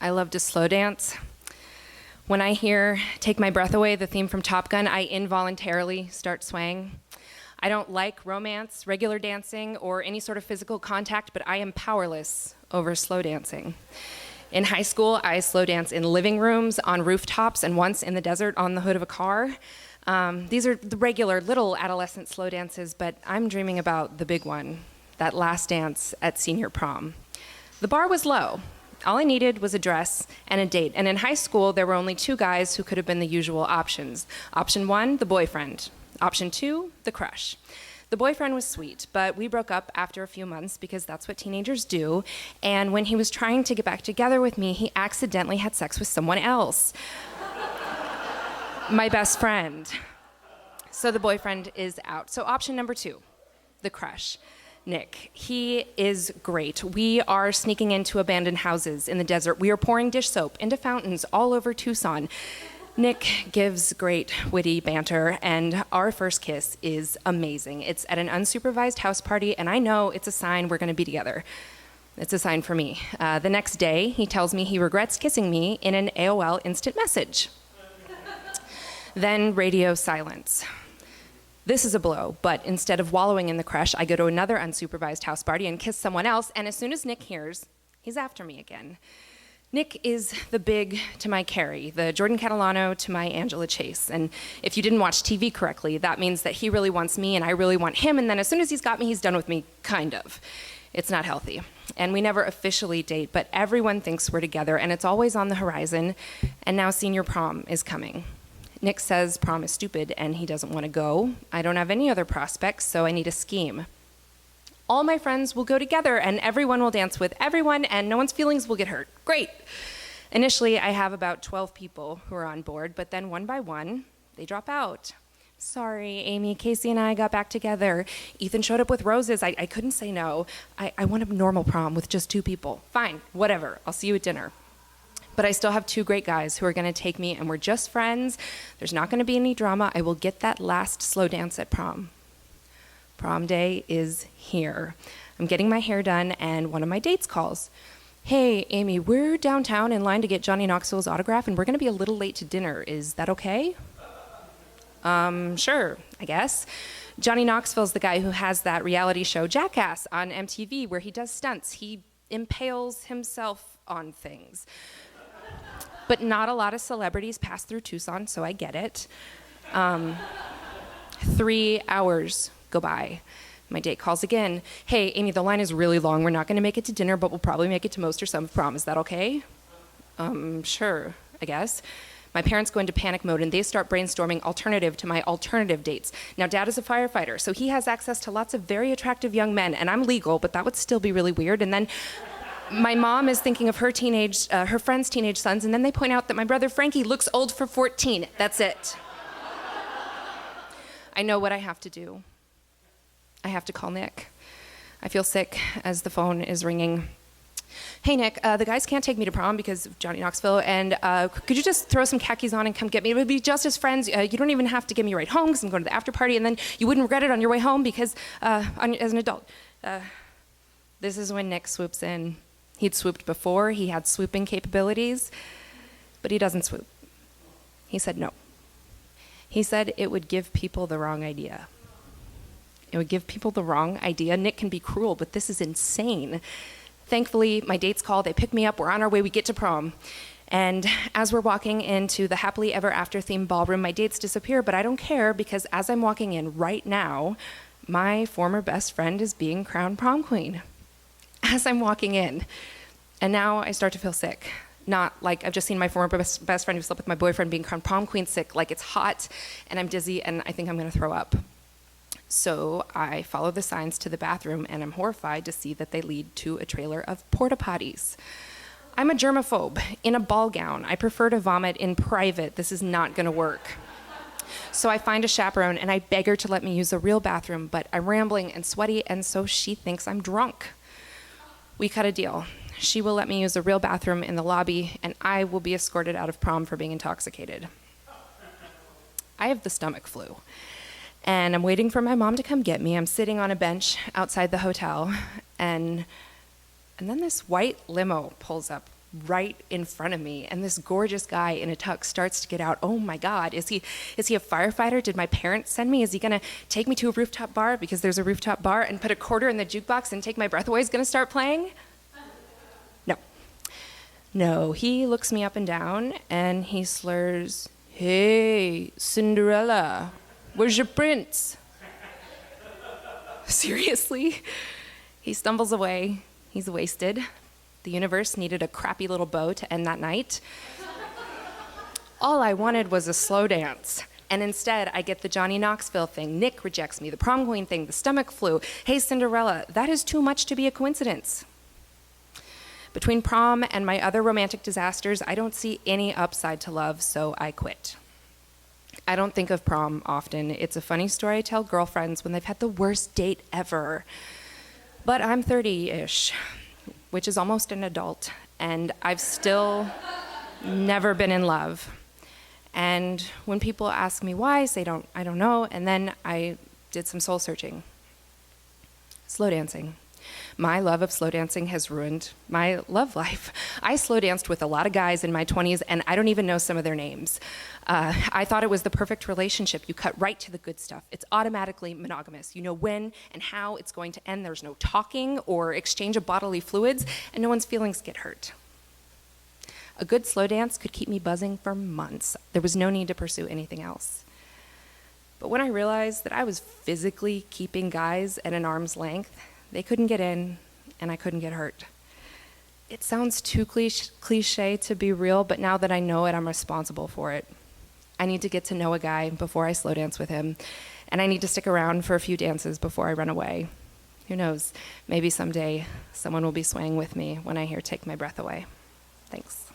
I love to slow dance. When I hear Take My Breath Away, the theme from Top Gun, I involuntarily start swaying. I don't like romance, regular dancing, or any sort of physical contact, but I am powerless over slow dancing. In high school, I slow dance in living rooms, on rooftops, and once in the desert on the hood of a car. These are the regular little adolescent slow dances, but I'm dreaming about the big one, that last dance at senior prom. The bar was low. All I needed was a dress and a date. And in high school, there were only two guys who could have been the usual options. Option one, the boyfriend. Option two, the crush. The boyfriend was sweet, but we broke up after a few months because that's what teenagers do. And when he was trying to get back together with me, he accidentally had sex with someone else. My best friend. So the boyfriend is out. So option number two, the crush. Nick. He is great. We are sneaking into abandoned houses in the desert. We are pouring dish soap into fountains all over Tucson. Nick gives great witty banter, and our first kiss is amazing. It's at an unsupervised house party, and I know it's a sign we're going to be together. It's a sign for me. The next day, he tells me he regrets kissing me in an AOL instant message. Then radio silence. This is a blow, but instead of wallowing in the crush, I go to another unsupervised house party and kiss someone else, and as soon as Nick hears, he's after me again. Nick is the Big to my Carrie, the Jordan Catalano to my Angela Chase, and if you didn't watch TV correctly, that means that he really wants me and I really want him, and then as soon as he's got me, he's done with me, kind of. It's not healthy. And we never officially date, but everyone thinks we're together, and it's always on the horizon, and now senior prom is coming. Nick says prom is stupid and he doesn't want to go. I don't have any other prospects, so I need a scheme. All my friends will go together and everyone will dance with everyone and no one's feelings will get hurt. Great. Initially, I have about 12 people who are on board, but then one by one, they drop out. Sorry, Amy, Casey and I got back together. Ethan showed up with roses. I couldn't say no. I want a normal prom with just 2 people. Fine, whatever. I'll see you at dinner. But I still have 2 great guys who are going to take me, and we're just friends. There's not going to be any drama. I will get that last slow dance at prom. Prom day is here. I'm getting my hair done, and one of my dates calls. Hey, Amy, we're downtown in line to get Johnny Knoxville's autograph, and we're going to be a little late to dinner. Is that okay? Sure, I guess. Johnny Knoxville's the guy who has that reality show, Jackass, on MTV, where he does stunts. He impales himself on things. But not a lot of celebrities pass through Tucson, so I get it. 3 hours go by. My date calls again. Hey, Amy, the line is really long. We're not going to make it to dinner, but we'll probably make it to most or some of prom. Is that okay? Sure, I guess. My parents go into panic mode, and they start brainstorming alternative to my alternative dates. Now, Dad is a firefighter, so he has access to lots of very attractive young men, and I'm legal, but that would still be really weird. And then my mom is thinking of her friend's teenage sons, and then they point out that my brother Frankie looks old for 14. That's it. I know what I have to do. I have to call Nick. I feel sick as the phone is ringing. Hey, Nick, the guys can't take me to prom because of Johnny Knoxville, and could you just throw some khakis on and come get me? It would be just as friends. You don't even have to give me a ride home because I'm going to the after party, and then you wouldn't regret it on your way home because, as an adult. This is when Nick swoops in. He'd swooped before, he had swooping capabilities, but he doesn't swoop. He said no. He said it would give people the wrong idea. It would give people the wrong idea. Nick can be cruel, but this is insane. Thankfully, my dates call, they pick me up, we're on our way, we get to prom. And as we're walking into the happily ever after themed ballroom, my dates disappear, but I don't care because as I'm walking in right now, my former best friend is being crowned prom queen. As I'm walking in, and now I start to feel sick. Not like I've just seen my former best friend who slept with my boyfriend being crowned prom queen sick, like it's hot and I'm dizzy and I think I'm gonna throw up. So I follow the signs to the bathroom and I'm horrified to see that they lead to a trailer of porta potties. I'm a germaphobe in a ball gown. I prefer to vomit in private. This is not gonna work. So I find a chaperone and I beg her to let me use a real bathroom, but I'm rambling and sweaty and so she thinks I'm drunk. We cut a deal. She will let me use a real bathroom in the lobby, and I will be escorted out of prom for being intoxicated. I have the stomach flu, and I'm waiting for my mom to come get me. I'm sitting on a bench outside the hotel, and then this white limo pulls up right in front of me, and this gorgeous guy in a tux starts to get out. Oh my God, is he a firefighter? Did my parents send me? Is he gonna take me to a rooftop bar, because there's a rooftop bar, and put a quarter in the jukebox and take my breath away? Is gonna start playing? No, he looks me up and down and he slurs, "Hey, Cinderella, where's your prince?" Seriously? He stumbles away. He's wasted. The universe needed a crappy little bow to end that night. All I wanted was a slow dance. And instead, I get the Johnny Knoxville thing. Nick rejects me. The prom queen thing. The stomach flu. Hey, Cinderella. That is too much to be a coincidence. Between prom and my other romantic disasters, I don't see any upside to love, so I quit. I don't think of prom often. It's a funny story I tell girlfriends when they've had the worst date ever. But I'm 30-ish, which is almost an adult, and I've still never been in love. And when people ask me why, I say I don't know, and then I did some soul searching. Slow dancing. My love of slow dancing has ruined my love life. I slow danced with a lot of guys in my 20s, and I don't even know some of their names. I thought it was the perfect relationship. You cut right to the good stuff. It's automatically monogamous. You know when and how it's going to end. There's no talking or exchange of bodily fluids, and no one's feelings get hurt. A good slow dance could keep me buzzing for months. There was no need to pursue anything else. But when I realized that I was physically keeping guys at an arm's length, they couldn't get in, and I couldn't get hurt. It sounds too cliche to be real, but now that I know it, I'm responsible for it. I need to get to know a guy before I slow dance with him, and I need to stick around for a few dances before I run away. Who knows, maybe someday someone will be swaying with me when I hear "Take My Breath Away." Thanks.